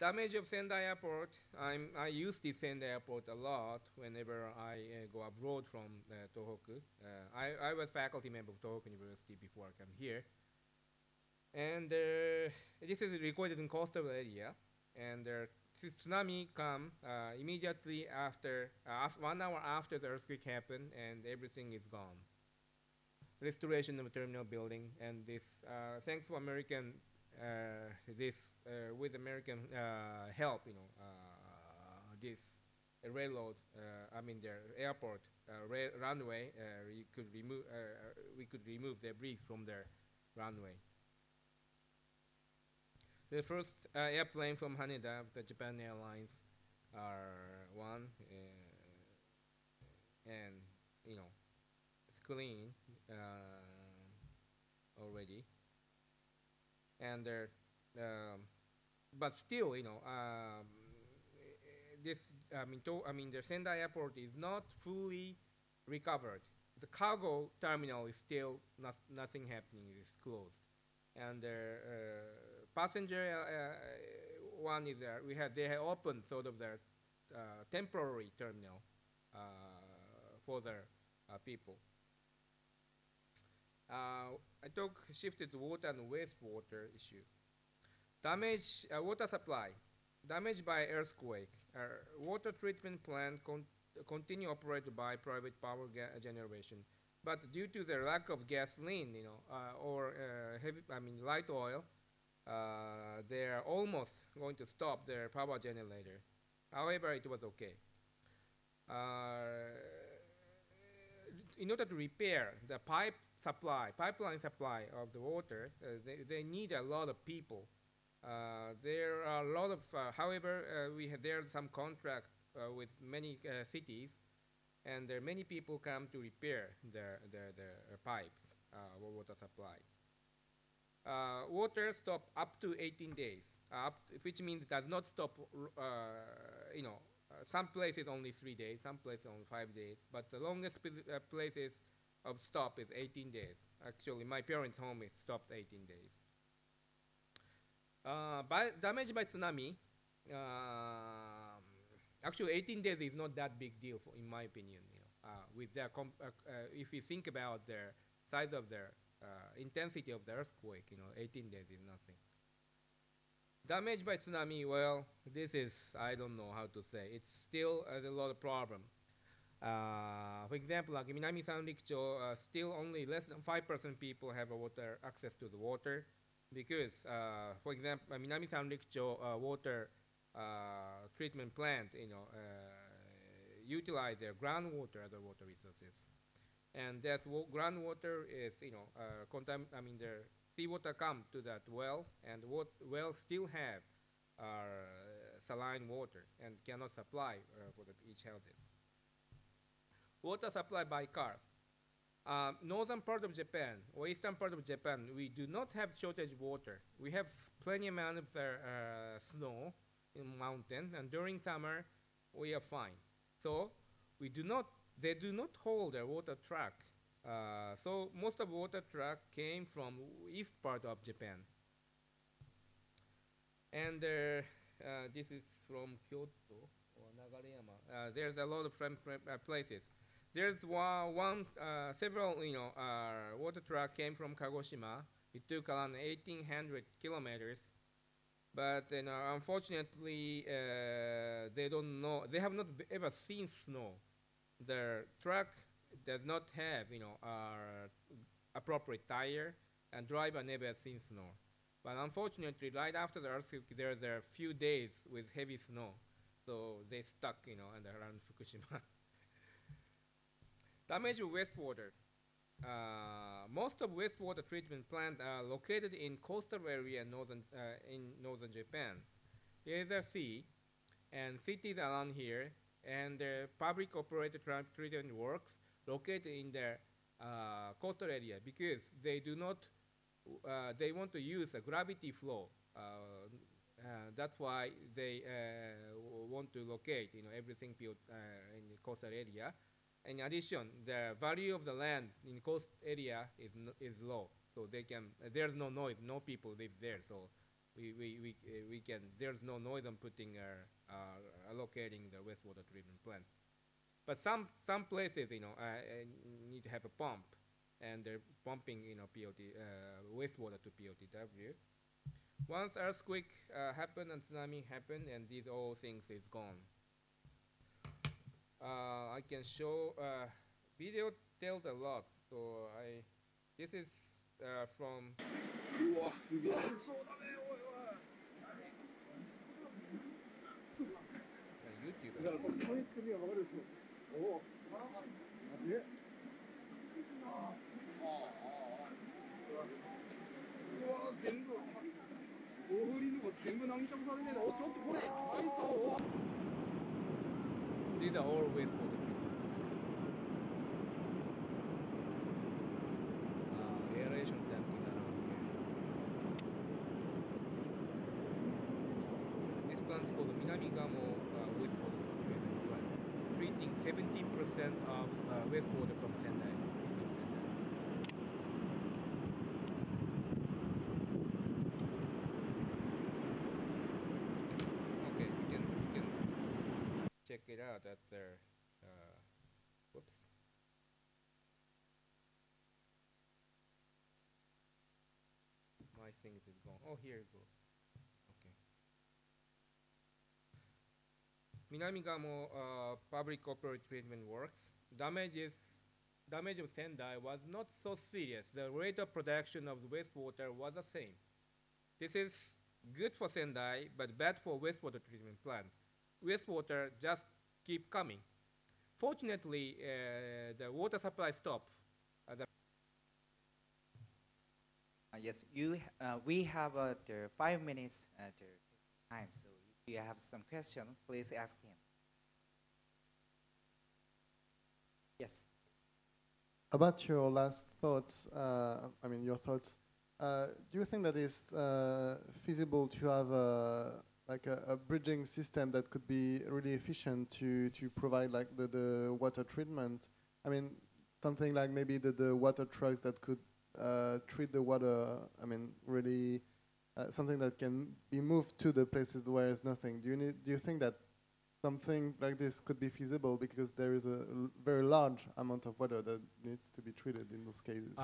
Damage of Sendai Airport. I use this Sendai Airport a lot whenever I go abroad from Tohoku. I was faculty member of Tohoku University before I came here, and this is recorded in coastal area. And tsunami come immediately after, 1 hour after the earthquake happened, and everything is gone. Restoration of a terminal building, and this thanks to American this with American help, this railroad, I mean their airport runway, we could remove debris from their runway. The first airplane from Haneda, the Japan Airlines, are one, and you know it's clean already, and but still, this the Sendai airport is not fully recovered. The cargo terminal is still nothing happening. It's closed, and the passenger one is there. They have opened sort of their temporary terminal for their people. I shifted to water and wastewater issue. Damage water supply, damaged by earthquake. Water treatment plant continue operated by private power generation, but due to the lack of gasoline, or light oil, they are almost going to stop their power generator. However, it was okay. In order to repair the pipeline supply of the water, they need a lot of people. There are a lot of, however, there are some contract with many cities, and there are many people come to repair the pipes, water supply. Water stop up to 18 days, which means it does not stop, some places only 3 days, some places only 5 days, but the longest places of stop is 18 days. Actually, my parents' home is stopped 18 days. Damage by tsunami, actually 18 days is not that big deal in my opinion. With their if you think about the size of their intensity of the earthquake, 18 days is nothing. Damage by tsunami, well, this is, I don't know how to say. It's still a lot of problem. For example, like Minami Sanrikcho, still only less than 5% people have access to the water, because, for example, Minami Sanrikcho water treatment plant, utilize their groundwater as water resources, and that's groundwater is, the seawater come to that well, and well still have saline water and cannot supply for each houses. Water supply by car. Northern part of Japan or eastern part of Japan, we do not have shortage of water. We have plenty amount of snow in mountain, and during summer we are fine. So they do not hold a water truck. So most of water truck came from east part of Japan. And this is from Kyoto or Nagareyama. There's a lot of places. There's several, water truck came from Kagoshima. It took around 1,800 kilometers, but unfortunately, they have not ever seen snow. Their truck does not have, appropriate tire, and driver never seen snow. But unfortunately, right after the earthquake, there are a few days with heavy snow, so they stuck, around Fukushima. Damage of wastewater. Most of wastewater treatment plants are located in coastal area in northern Japan. Here is a sea, and cities around here, and the public operated treatment works located in the coastal area, because they do not, they want to use a gravity flow. That's why they want to locate, everything built in the coastal area. In addition, the value of the land in coast area is low, so there's no noise, no people live there, so we can. There's no noise on putting allocating the wastewater treatment plant. But some places, need to have a pump, and they're pumping, POT wastewater to POTW. Once earthquake happen and tsunami happen, and these all things is gone. I can show video tells a lot. So this is from うわ、すげえ。そうだね、おいおい。YouTube. だからこれこう言ってみればわかるでしょ。おお。ね。うわ、全部。大振りのが全部何着されてるの。お、ちょっとこれ。はいと。These are all wastewater treatment. Aeration tank is around here. This plant is called Minamigamo wastewater treatment plant, treating 70% of wastewater from Sendai, treating Sendai. Okay, we can check it out at their whoops. My things is gone. Oh, here you go. Okay. Minamigamo public corporate treatment works. Damage of Sendai was not so serious. The rate of production of the wastewater was the same. This is good for Sendai, but bad for wastewater treatment plant. Wastewater just keep coming. Fortunately, the water supply stopped. Yes, we have the 5 minutes time, so if you have some question, please ask him. Yes. About your last thoughts, your thoughts, do you think that it's feasible to have a bridging system that could be really efficient to provide like the water treatment? I mean, something like maybe the water trucks that could treat the water, really something that can be moved to the places where there's nothing. Do you think that something like this could be feasible because there is a very large amount of water that needs to be treated in those cases?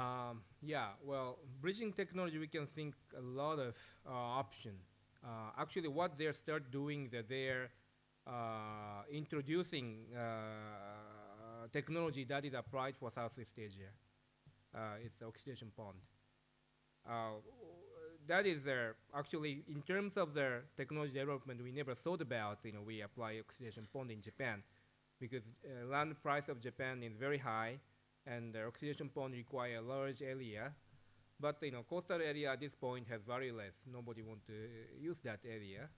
Yeah, well, bridging technology, we can think a lot of option. Actually, what they start doing, that they're introducing technology that is applied for Southeast Asia. It's oxidation pond. That is actually, in terms of their technology development, we never thought about, we apply oxidation pond in Japan because land price of Japan is very high and the oxidation pond require a large area. But, coastal area at this point has very less. Nobody want to use that area,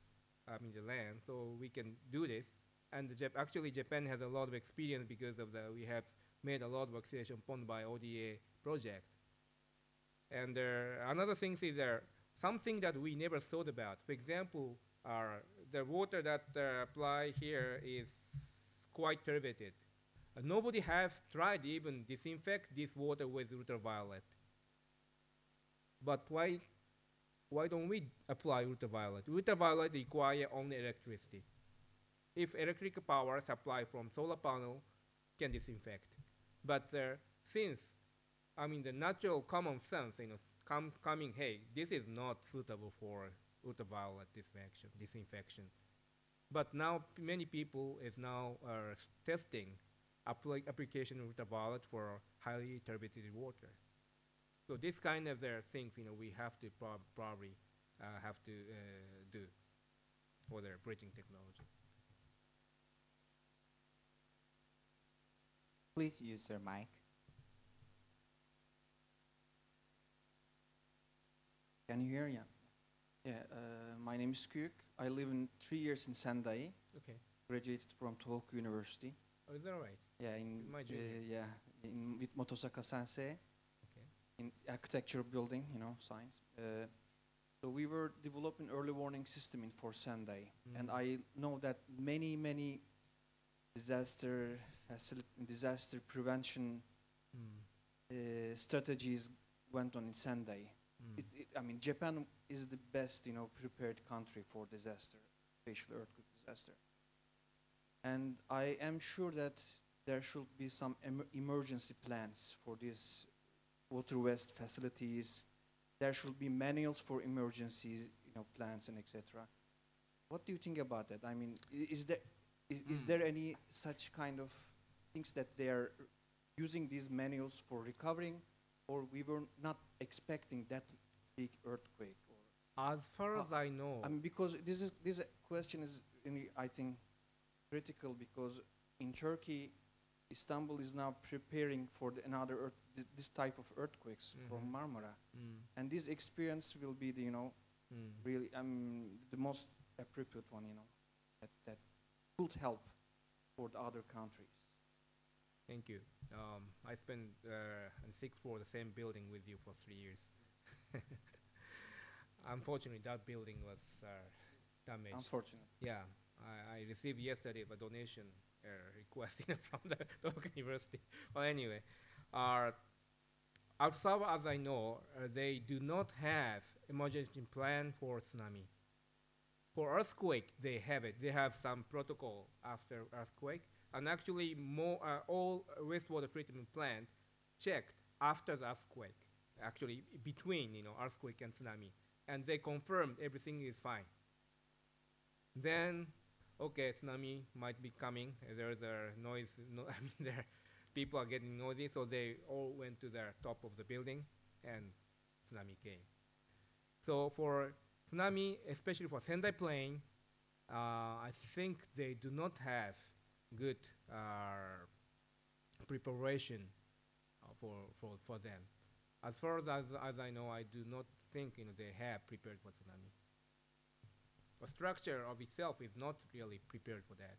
the land, so we can do this. And actually Japan has a lot of experience because of we have made a lot of oxidation pond by ODA project. And another thing is something that we never thought about. For example, the water that apply here is quite turbid. Nobody has tried even disinfect this water with ultraviolet. But why don't we apply ultraviolet? Ultraviolet require only electricity. If electric power supply from solar panel can disinfect. But since, the natural common sense, coming, hey, this is not suitable for ultraviolet disinfection. But now many people is now testing application of ultraviolet for highly turbid water. So this kind of things, we have to probably have to do for their bridging technology. Please use your mic. Can you hear? Yeah. Yeah. My name is Kuk. I live in 3 years in Sendai. Okay. Graduated from Tohoku University. Oh, is that right? Yeah. With Motosaka Sensei. Okay. In architecture building, science. So we were developing early warning system for Sendai, and I know that many disaster prevention strategies went on in Sendai. I mean, Japan is the best, prepared country for disaster, especially earthquake disaster. And I am sure that there should be some emergency plans for these water waste facilities. There should be manuals for emergency, plans and etc. What do you think about that? I mean, is there any such kind of things that they are using these manuals for recovering, or we were not expecting that big earthquake? Or As far as I know, I mean, because this question is really, I think, critical, because in Turkey, Istanbul is now preparing for another this type of earthquakes from Marmara, and this experience will be the really the most appropriate one, that could help for the other countries. thank you. I spent in sixth floor the same building with you for 3 years. Unfortunately, that building was damaged. Unfortunately. Yeah, I received yesterday a donation request from the Tohoku University. Well, anyway, as far as I know, they do not have emergency plan for tsunami. For earthquake, they have it. They have some protocol after earthquake, and actually, all wastewater treatment plant checked after the earthquake. Actually, between earthquake and tsunami, and they confirmed everything is fine. Then, okay, tsunami might be coming. There's a noise. I mean, there people are getting noisy, so they all went to the top of the building, and tsunami came. So for tsunami, especially for Sendai Plain, I think they do not have good preparation for them. As far as I know, I do not think they have prepared for tsunami. The structure of itself is not really prepared for that.